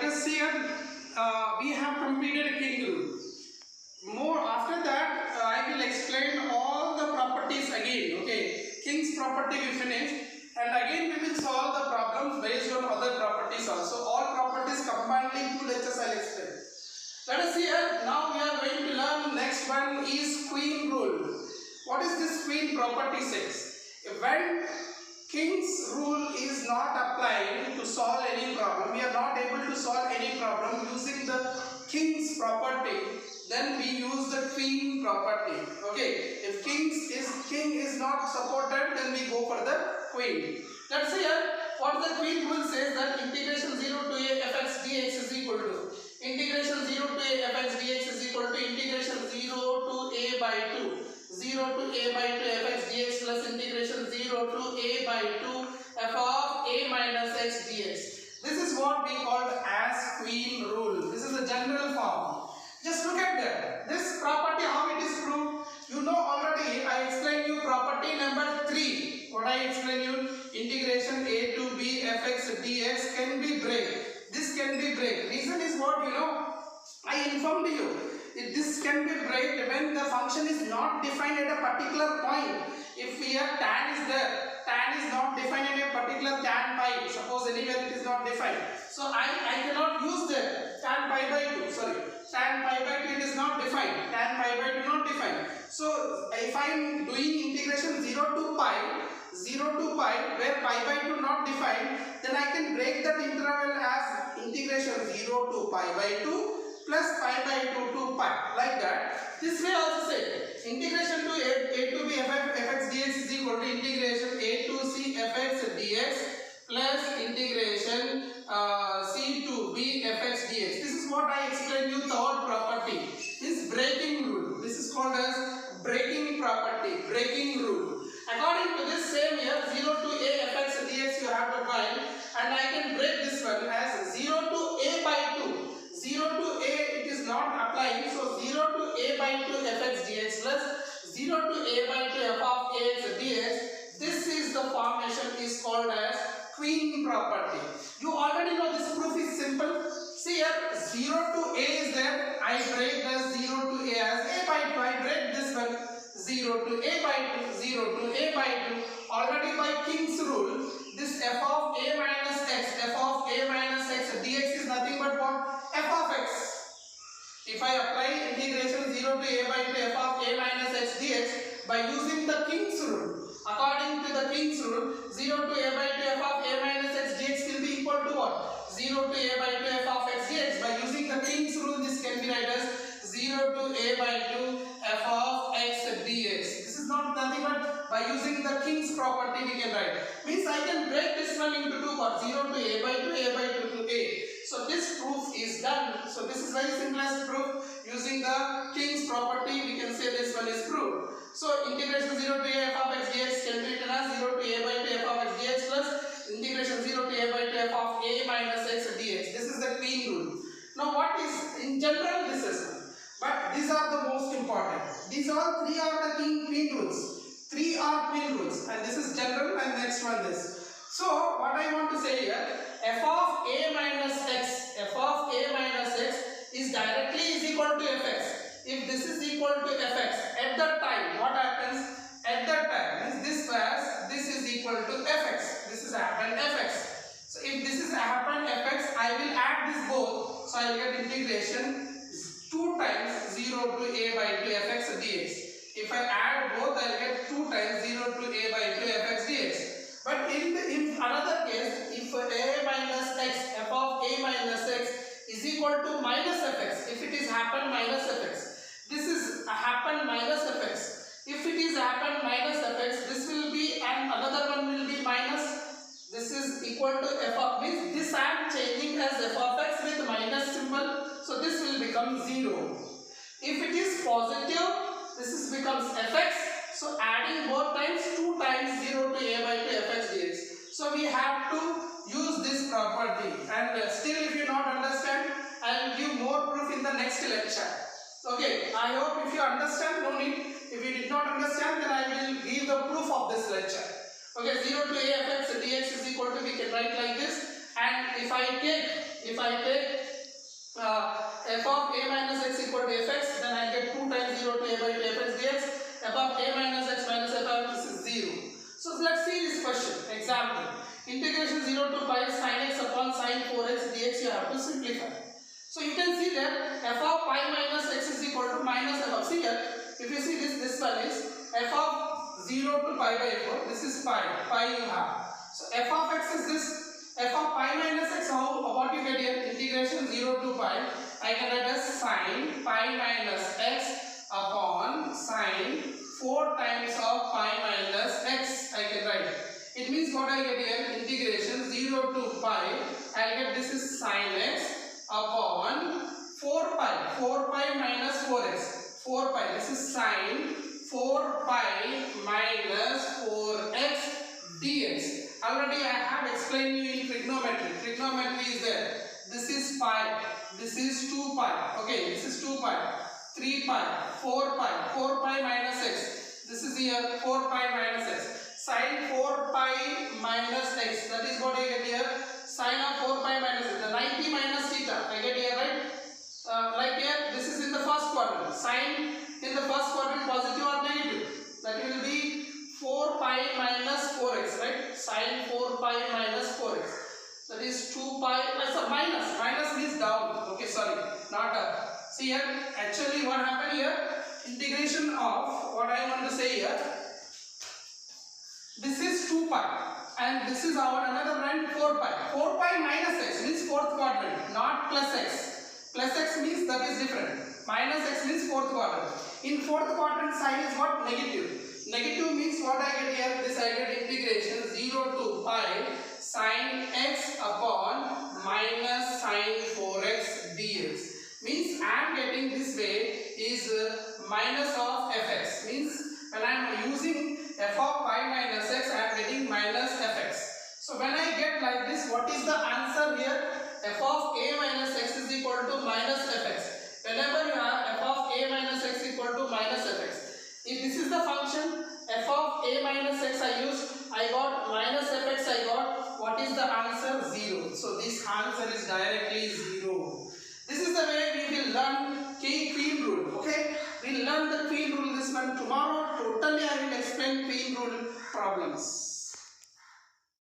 let us see we have completed king rule. More after that, I will explain all the properties again. Okay, king's property we finished, and again we will solve the problems based on other properties also. All properties combined in 2 lectures I will explain. Let us see here. Now we are going to learn next one is queen rule. What is this queen property says? When king's rule is not applied to solve any problem, we are not able to solve any problem using the king's property, then we use the queen property. Okay, if king is not supported, then we go for the queen. Let's see here what the queen rule says, that integration 0 to a fx dx is equal to integration 0 to a fx dx is equal to integration 0 to a by 2 0 to a by 2 fx dx plus integration 0 to a by 2 f of a minus x dx. This is what we call as queen rule. This is a general form. Just look at that. This property, how it is proved? You know already. I explained you property number 3. What I explained you? Integration a to b fx dx can be break. This can be break. Reason is what, you know? I informed you. This can be break when the function is not defined at a particular point. If here tan is there, tan is not defined in a particular tan pi. Suppose anywhere it is not defined. So I cannot use the tan pi by 2. Sorry. Tan pi by 2 it is not defined. Tan pi by 2 not defined. So if I am doing integration 0 to pi where pi by 2 not defined, then I can break that interval as integration 0 to pi by 2 plus pi by 2 to pi, like that. This way also say integration to a to b fx dx is equal to integration a to c fx dx plus integration c to b fx dx. This is what I explained you, third property. This breaking rule. This is called as breaking property, breaking rule. According to this same here, 0 to a fx dx you have to find, and I can break this one as 0 to a by 2. 0 to a it is not applying, so 0 to a by 2 fx dx plus 0 to a by 2 f of ax dx. This is the formation is called as queen property. You already know this proof is simple. See here, 0 to a is there. I break the 0 to a as a by 2. I break this one 0 to a by 2, 0 to a by 2. Already by king's rule, this f of a minus x dx is nothing but what? F of x. If I apply integration 0 to a by 2 f of a minus x dx by using the king's rule, according to the king's rule, 0 to a by 2 f of a minus x dx will be equal to what? 0 to a by 2 f of x dx. By using the king's rule, this can be written as 0 to a by 2 f of x dx. This is not nothing but by using the king's property we can write. Means I can break this one into two parts, 0 to a by 2 to a. So this proof is done. So this is very simplest proof. Using the king's property we can say this one is proved. So integration 0 to a f of x dx can be written as 0 to a by 2 f of x dx plus integration 0 to a by 2 f of a minus x dx. This is the queen rule. Now what is in general this is one. But these are the most important. These all three are the queen rules. 3 are queen rules, and this is general, and next one this. So what I want to say here, f of a minus x is directly is equal to fx. If this is equal to fx, at that time what happens? At that time this is equal to fx. This is happen fx. So if this is happen fx, I will add this both. So I will get integration 2 times 0 to a by 2 fx dx. If I add both, I will get 2 times 0 to a by 2 fx dx. But in another case, if a minus x, f of a minus x is equal to minus fx, if it is happen minus fx, this is happen minus fx. If it is happen minus fx, this will be, and another one will be minus. This is equal to f of, means this I am changing as f of x with minus symbol. So this will become 0. If it is positive, this is becomes fx. So adding both times, 2 times 0 to a by 2 fx dx. So we have to use this property. And still if you not understand, I will give more proof in the next lecture. Okay, I hope if you understand, no need. If you did not understand, then I will give the proof of this lecture. Okay, 0 to a fx dx is equal to, we can write like this. And if I take if I take f of a minus x equal to fx, then I get 2 times 0 to a by 2 fx dx. F of a minus x minus f of x is 0. So let's see this question. Example. Integration 0 to pi sin x upon sin 4x dx you have to simplify. So you can see that f of pi minus x is equal to minus f of, see here, if you see this one is f of 0 to pi by 4, this is pi you have. So f of x is this, f of pi minus x, what you get here, integration 0 to pi, I can write as sin pi minus x upon sin 4 times of pi minus x, I can write. It means what I get here, integration 0 to pi, I get this is sin x upon 4 pi minus 4x, 4 pi, this is sin 4 pi minus 4x dx. Already I have explained you in trigonometry. Trigonometry is there. This is pi, this is 2 pi, okay, this is 2 pi, 3 pi, 4 pi minus x, this is here 4 pi minus x. Sin 4 pi minus x, that is what I get here, sin of 4 pi minus x, the 90 minus theta, I get here, right? Like here, this is in the first quadrant, sin in the first quadrant positive or negative, that will be 4 pi minus 4x, right? Sin 4 pi minus 4x, that is 2 pi, minus means down, okay, sorry, not up. See here, actually what happened here, integration of, what I want to say here, this is 2 pi and this is our another line 4 pi. 4 pi minus x means fourth quadrant, not plus x. Plus x means that is different. Minus x means fourth quadrant. In fourth quadrant sign is what? Negative. Negative means what I get here? This I get integration 0 to pi sin x upon minus sin 4x dx. Means I am getting this way is minus of fx. Means when I am using f of pi minus x, I am getting minus fx. So when I get like this, what is the answer here? F of a minus x is equal to minus fx. Whenever you have f of a minus x equal to minus fx, if this is the function f of a minus x I used, I got minus fx, I got, what is the answer? 0. So this answer is directly 0.